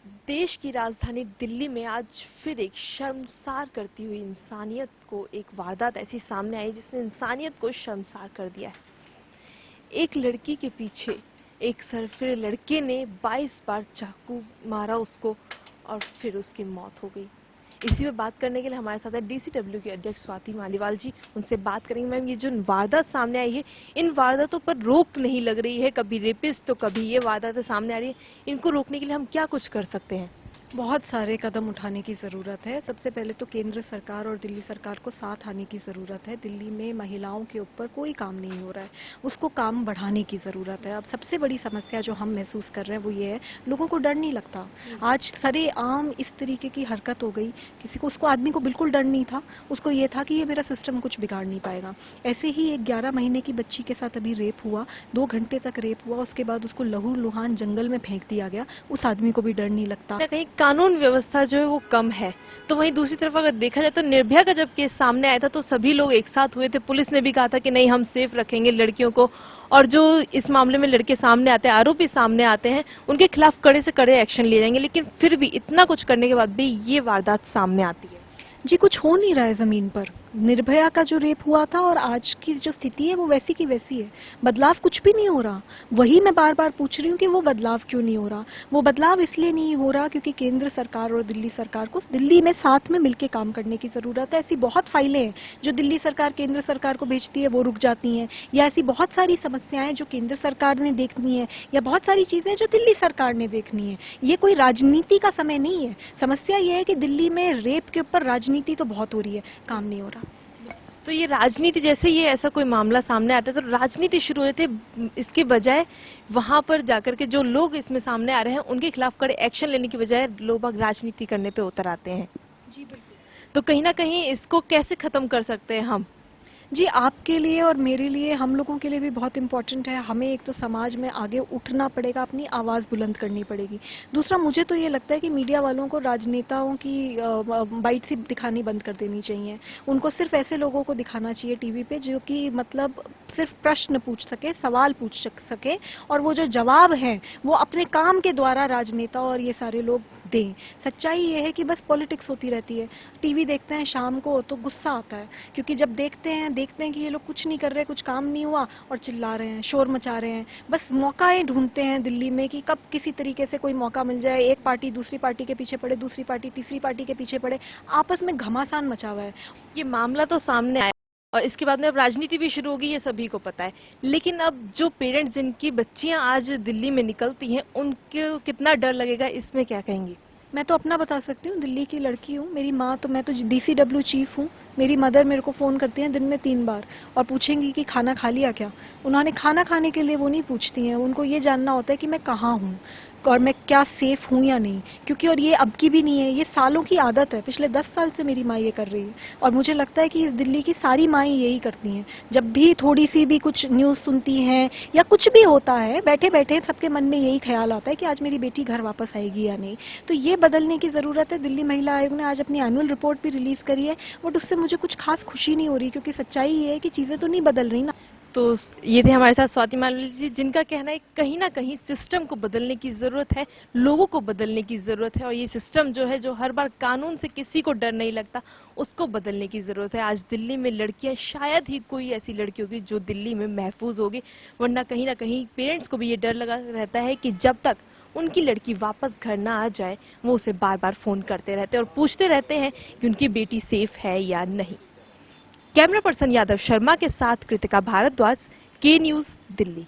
देश की राजधानी दिल्ली में आज फिर एक शर्मसार करती हुई इंसानियत को एक वारदात ऐसी सामने आई जिसने इंसानियत को शर्मसार कर दिया है। एक लड़की के पीछे एक सरफिरे लड़के ने 22 बार चाकू मारा उसको और फिर उसकी मौत हो गई। इसी में बात करने के लिए हमारे साथ है डीसीडब्ल्यू के अध्यक्ष स्वाति मालीवाल जी। उनसे बात करेंगे। मैम, ये जो वारदात सामने आई है, इन वारदातों पर रोक नहीं लग रही है, कभी रेपिस्ट तो कभी ये वारदातें सामने आ रही है, इनको रोकने के लिए हम क्या कुछ कर सकते हैं? बहुत सारे कदम उठाने की ज़रूरत है। सबसे पहले तो केंद्र सरकार और दिल्ली सरकार को साथ आने की ज़रूरत है। दिल्ली में महिलाओं के ऊपर कोई काम नहीं हो रहा है, उसको काम बढ़ाने की ज़रूरत है। अब सबसे बड़ी समस्या जो हम महसूस कर रहे हैं वो ये है, लोगों को डर नहीं लगता। आज सरेआम इस तरीके की हरकत हो गई, किसी को, उसको आदमी को बिल्कुल डर नहीं था, उसको ये था कि ये मेरा सिस्टम कुछ बिगाड़ नहीं पाएगा। ऐसे ही एक 11 महीने की बच्ची के साथ अभी रेप हुआ, 2 घंटे तक रेप हुआ, उसके बाद उसको लहू-लुहान जंगल में फेंक दिया गया। उस आदमी को भी डर नहीं लगता। कहीं कानून व्यवस्था जो है वो कम है, तो वहीं दूसरी तरफ अगर देखा जाए तो निर्भया का जब केस सामने आया था तो सभी लोग एक साथ हुए थे। पुलिस ने भी कहा था कि नहीं, हम सेफ रखेंगे लड़कियों को, और जो इस मामले में लड़के सामने आते हैं, आरोपी सामने आते हैं, उनके खिलाफ कड़े से कड़े एक्शन लिए जाएंगे। लेकिन फिर भी इतना कुछ करने के बाद भी ये वारदात सामने आती है। जी, कुछ हो नहीं रहा है जमीन पर। निर्भया का जो रेप हुआ था और आज की जो स्थिति है वो वैसी की वैसी है। बदलाव कुछ भी नहीं हो रहा। वही मैं बार बार पूछ रही हूँ कि वो बदलाव क्यों नहीं हो रहा। वो बदलाव इसलिए नहीं हो रहा क्योंकि केंद्र सरकार और दिल्ली सरकार को दिल्ली में साथ में मिलकर काम करने की जरूरत है। ऐसी बहुत फाइलें हैं जो दिल्ली सरकार केंद्र सरकार को भेजती है, वो रुक जाती हैं, या ऐसी बहुत सारी समस्याएं जो केंद्र सरकार ने देखनी है, या बहुत सारी चीजें जो दिल्ली सरकार ने देखनी है। ये कोई राजनीति का समय नहीं है। समस्या ये है कि दिल्ली में रेप के ऊपर राजनीति तो बहुत हो रही है, काम नहीं हो रहा। तो ये राजनीति, जैसे ये ऐसा कोई मामला सामने आता है तो राजनीति शुरू होती है, इसके बजाय वहां पर जाकर के जो लोग इसमें सामने आ रहे हैं उनके खिलाफ कड़े एक्शन लेने की बजाय लोग राजनीति करने पे उतर आते हैं। जी बिल्कुल। तो कहीं ना कहीं इसको कैसे खत्म कर सकते हैं हम? जी, आपके लिए और मेरे लिए, हम लोगों के लिए भी बहुत इम्पोर्टेंट है। हमें एक तो समाज में आगे उठना पड़ेगा, अपनी आवाज़ बुलंद करनी पड़ेगी। दूसरा, मुझे तो ये लगता है कि मीडिया वालों को राजनेताओं की बाइट सी दिखानी बंद कर देनी चाहिए। उनको सिर्फ ऐसे लोगों को दिखाना चाहिए टीवी पे जो कि मतलब सिर्फ प्रश्न पूछ सके, सवाल पूछ सके, और वो जो जवाब हैं वो अपने काम के द्वारा राजनेता और ये सारे लोग दें। सच्चाई ये है कि बस पॉलिटिक्स होती रहती है। टीवी देखते हैं शाम को तो गुस्सा आता है, क्योंकि जब देखते हैं कि ये लोग कुछ नहीं कर रहे, कुछ काम नहीं हुआ, और चिल्ला रहे हैं, शोर मचा रहे हैं। बस मौकाएं ढूंढते हैं दिल्ली में कि कब किसी तरीके से कोई मौका मिल जाए, एक पार्टी दूसरी पार्टी के पीछे पड़े, दूसरी पार्टी तीसरी पार्टी के पीछे पड़े, आपस में घमासान मचा हुआ है। ये मामला तो सामने आया और इसके बाद में अब राजनीति भी शुरू होगी, ये सभी को पता है। लेकिन अब जो पेरेंट्स जिनकी बच्चियां आज दिल्ली में निकलती हैं, उनको कितना डर लगेगा, इसमें क्या कहेंगी? मैं तो अपना बता सकती हूँ, दिल्ली की लड़की हूँ। मेरी माँ तो, मैं तो डीसीडब्ल्यू चीफ हूँ। मेरी मदर मेरे को फ़ोन करती हैं दिन में 3 बार और पूछेंगी कि खाना खा लिया क्या। उन्होंने खाना खाने के लिए वो नहीं पूछती हैं, उनको ये जानना होता है कि मैं कहाँ हूँ और मैं क्या सेफ हूँ या नहीं। क्योंकि, और ये अब की भी नहीं है, ये सालों की आदत है। पिछले 10 साल से मेरी माँ ये कर रही है, और मुझे लगता है कि इस दिल्ली की सारी माएँ यही करती हैं। जब भी थोड़ी सी भी कुछ न्यूज़ सुनती हैं या कुछ भी होता है, बैठे बैठे सबके मन में यही ख्याल आता है कि आज मेरी बेटी घर वापस आएगी या नहीं। तो ये बदलने की ज़रूरत है। दिल्ली महिला आयोग ने आज अपनी एनुअल रिपोर्ट भी रिलीज़ करी है, बट उससे मुझे कुछ खास खुशी नहीं हो रही, क्योंकि सच्चाई ये है कि चीज़ें तो नहीं बदल रही ना। तो ये थे हमारे साथ स्वाति मालीवाल जी, जिनका कहना है कहीं ना कहीं सिस्टम को बदलने की जरूरत है, लोगों को बदलने की जरूरत है, और ये सिस्टम जो है, जो हर बार कानून से किसी को डर नहीं लगता, उसको बदलने की जरूरत है। आज दिल्ली में लड़कियां, शायद ही कोई ऐसी लड़की होगी जो दिल्ली में महफूज होगी, वरना कहीं ना कहीं पेरेंट्स को भी ये डर लगा रहता है कि जब तक उनकी लड़की वापस घर ना आ जाए, वो उसे बार बार फोन करते रहते हैं और पूछते रहते हैं कि उनकी बेटी सेफ है या नहीं। कैमरा पर्सन यादव शर्मा के साथ कृतिका भारद्वाज, के न्यूज, दिल्ली।